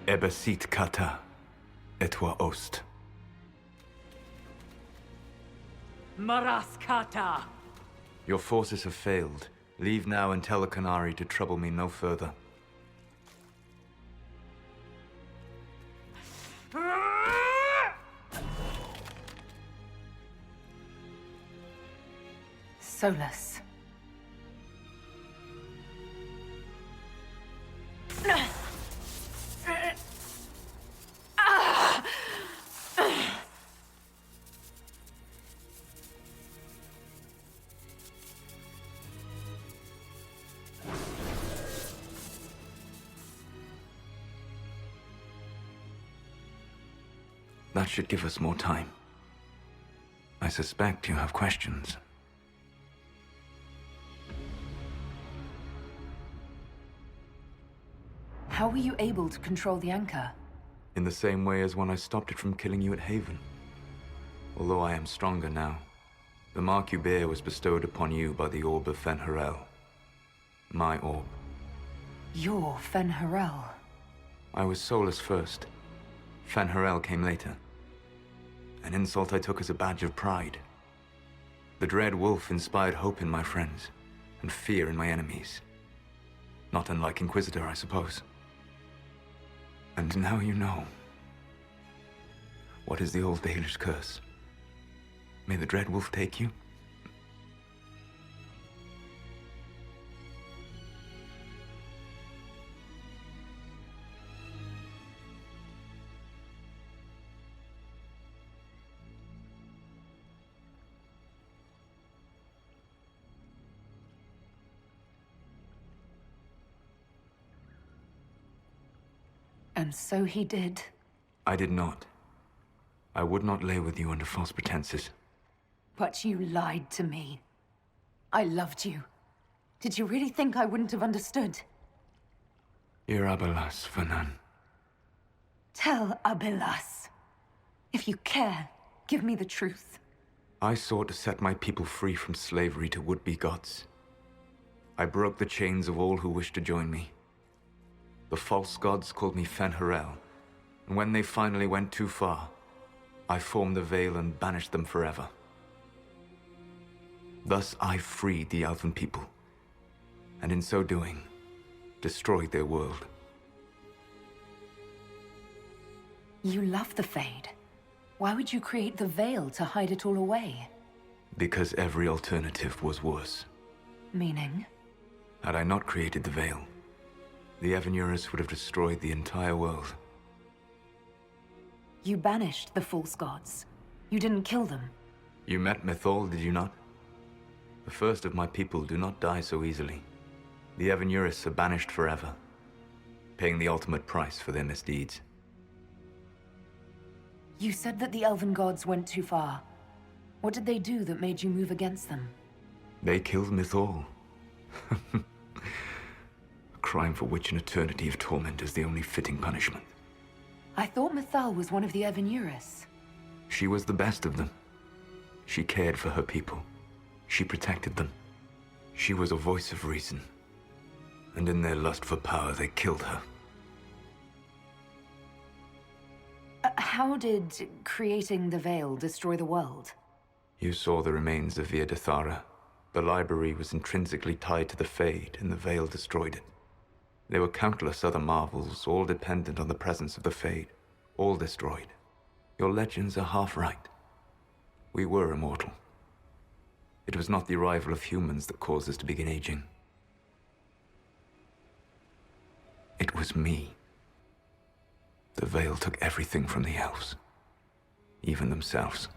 Ebesit kata, etwa ost. Maraskata! Your forces have failed. Leave now and tell the Canary to trouble me no further. Solas. That should give us more time. I suspect you have questions. How were you able to control the anchor? In the same way as when I stopped it from killing you at Haven. Although I am stronger now, the mark you bear was bestowed upon you by the orb of Fen'Harel. My orb. You're Fen'Harel. I was Solas first. Fen'Harel came later. An insult I took as a badge of pride. The Dread Wolf inspired hope in my friends, and fear in my enemies. Not unlike Inquisitor, I suppose. And now you know. What is the old Dalish curse? May the Dread Wolf take you? And so he did. I did not. I would not lay with you under false pretenses. But you lied to me. I loved you. Did you really think I wouldn't have understood? Irabelas, Fanan. Tell Abelas. If you care, give me the truth. I sought to set my people free from slavery to would-be gods. I broke the chains of all who wished to join me. The false gods called me Fen'Harel, and when they finally went too far, I formed the Veil and banished them forever. Thus I freed the elven people, and in so doing, destroyed their world. You love the Fade. Why would you create the Veil to hide it all away? Because every alternative was worse. Meaning? Had I not created the Veil, the Evanurus would have destroyed the entire world. You banished the false gods. You didn't kill them. You met Mythal, did you not? The first of my people do not die so easily. The Evanurus are banished forever, paying the ultimate price for their misdeeds. You said that the elven gods went too far. What did they do that made you move against them? They killed Mythal. A crime for which an eternity of torment is the only fitting punishment. I thought Mythal was one of the Evanurus. She was the best of them. She cared for her people. She protected them. She was a voice of reason. And in their lust for power, they killed her. How did creating the Veil destroy the world? You saw the remains of Via de Thara. The library was intrinsically tied to the Fade, and the Veil destroyed it. There were countless other marvels, all dependent on the presence of the Fade, all destroyed. Your legends are half right. We were immortal. It was not the arrival of humans that caused us to begin aging. It was me. The Veil took everything from the elves, even themselves.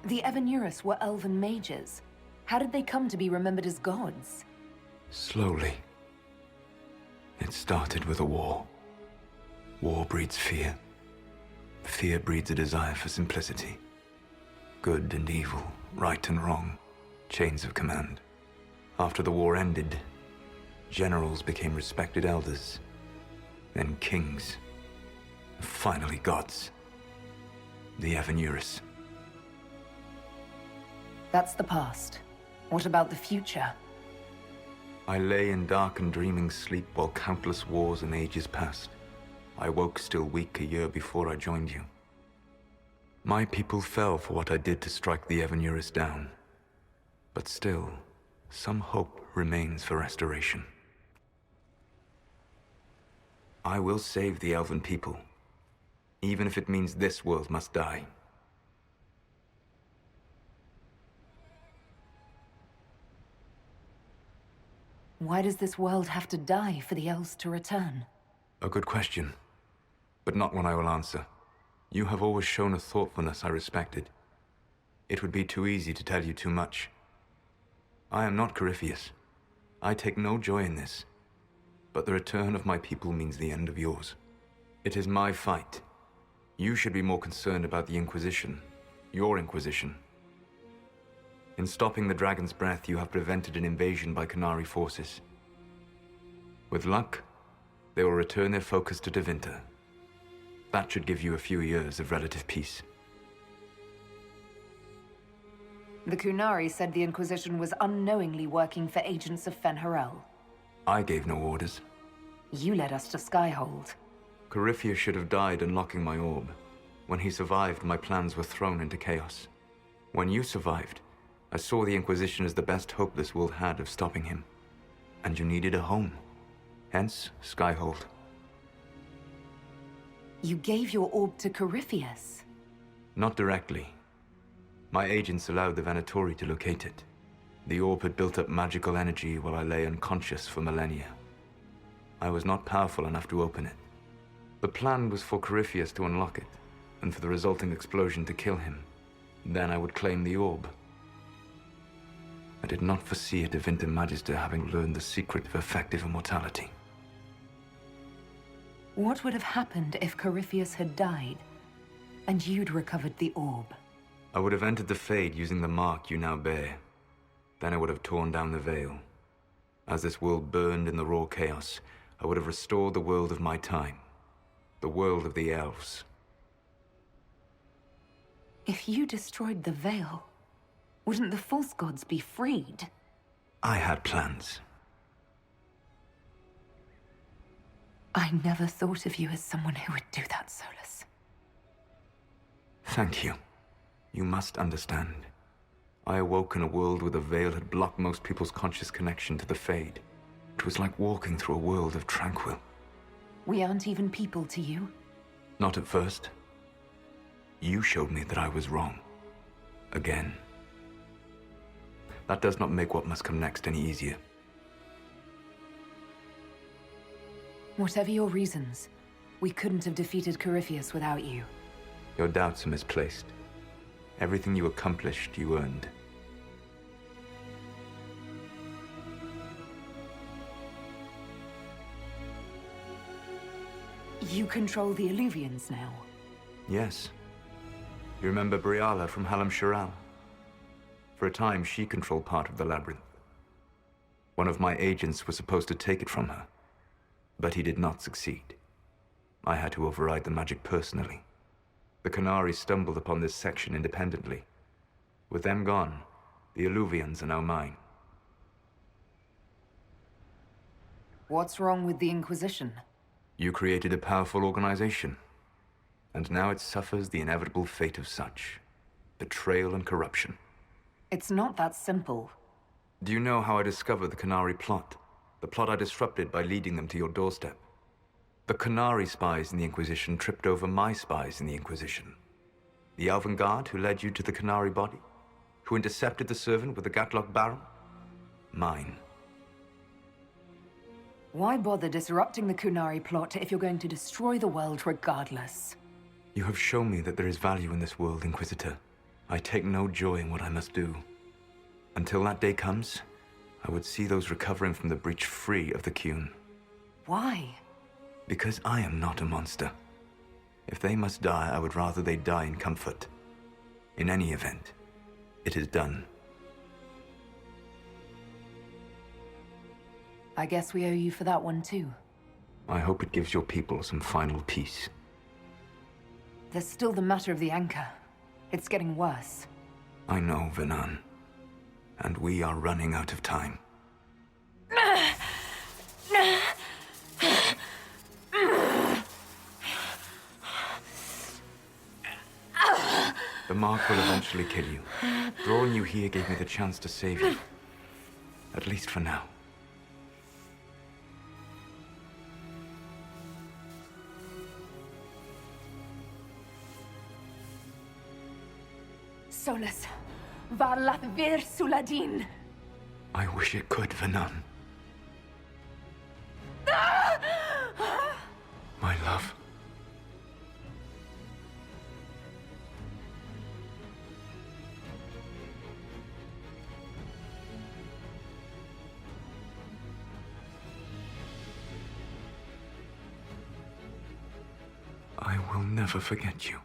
The Evanurus were elven mages. How did they come to be remembered as gods? Slowly. It started with a war. War breeds fear. Fear breeds a desire for simplicity. Good and evil, right and wrong, chains of command. After the war ended, generals became respected elders, then kings, and finally gods. The Evanurus. That's the past. What about the future? I lay in dark and dreaming sleep while countless wars and ages passed. I woke still weak a year before I joined you. My people fell for what I did to strike the Evanurus down. But still, some hope remains for restoration. I will save the elven people, even if it means this world must die. Why does this world have to die for the elves to return? A good question, but not one I will answer. You have always shown a thoughtfulness I respected. It would be too easy to tell you too much. I am not Corypheus. I take no joy in this. But the return of my people means the end of yours. It is my fight. You should be more concerned about the Inquisition. Your Inquisition. In stopping the Dragon's Breath, you have prevented an invasion by Qunari forces. With luck, they will return their focus to Tevinter. That should give you a few years of relative peace. The Qunari said the Inquisition was unknowingly working for agents of Fen'Harel. I gave no orders. You led us to Skyhold. Corypheus should have died unlocking my orb. When he survived, my plans were thrown into chaos. When you survived, I saw the Inquisition as the best hope this world had of stopping him. And you needed a home. Hence, Skyhold. You gave your orb to Corypheus? Not directly. My agents allowed the Venatori to locate it. The orb had built up magical energy while I lay unconscious for millennia. I was not powerful enough to open it. The plan was for Corypheus to unlock it, and for the resulting explosion to kill him. Then I would claim the orb. I did not foresee a Tevinter Magister having learned the secret of effective immortality. What would have happened if Corypheus had died, and you'd recovered the orb? I would have entered the Fade using the mark you now bear. Then I would have torn down the veil. As this world burned in the raw chaos, I would have restored the world of my time. The world of the elves. If you destroyed the veil, wouldn't the false gods be freed? I had plans. I never thought of you as someone who would do that, Solas. Thank you. You must understand. I awoke in a world where the veil had blocked most people's conscious connection to the Fade. It was like walking through a world of tranquil. We aren't even people to you? Not at first. You showed me that I was wrong. Again. That does not make what must come next any easier. Whatever your reasons, we couldn't have defeated Corypheus without you. Your doubts are misplaced. Everything you accomplished, you earned. You control the Illuvians now? Yes. You remember Briala from Halam Shiral? For a time, she controlled part of the labyrinth. One of my agents was supposed to take it from her, but he did not succeed. I had to override the magic personally. The Qunari stumbled upon this section independently. With them gone, the Illuvians are now mine. What's wrong with the Inquisition? You created a powerful organization, and now it suffers the inevitable fate of such. Betrayal and corruption. It's not that simple. Do you know how I discovered the Qunari plot? The plot I disrupted by leading them to your doorstep. The Qunari spies in the Inquisition tripped over my spies in the Inquisition. The Elven Guard who led you to the Qunari body? Who intercepted the servant with the Gatlock barrel? Mine. Why bother disrupting the Qunari plot if you're going to destroy the world regardless? You have shown me that there is value in this world, Inquisitor. I take no joy in what I must do. Until that day comes, I would see those recovering from the breach free of the Qun. Why? Because I am not a monster. If they must die, I would rather they die in comfort. In any event, it is done. I guess we owe you for that one too. I hope it gives your people some final peace. There's still the matter of the anchor. It's getting worse. I know, Venan. And we are running out of time. The mark will eventually kill you. Drawing you here gave me the chance to save you. At least for now. Solas, varlath vir suladin. I wish it could, Venan. My love. I will never forget you.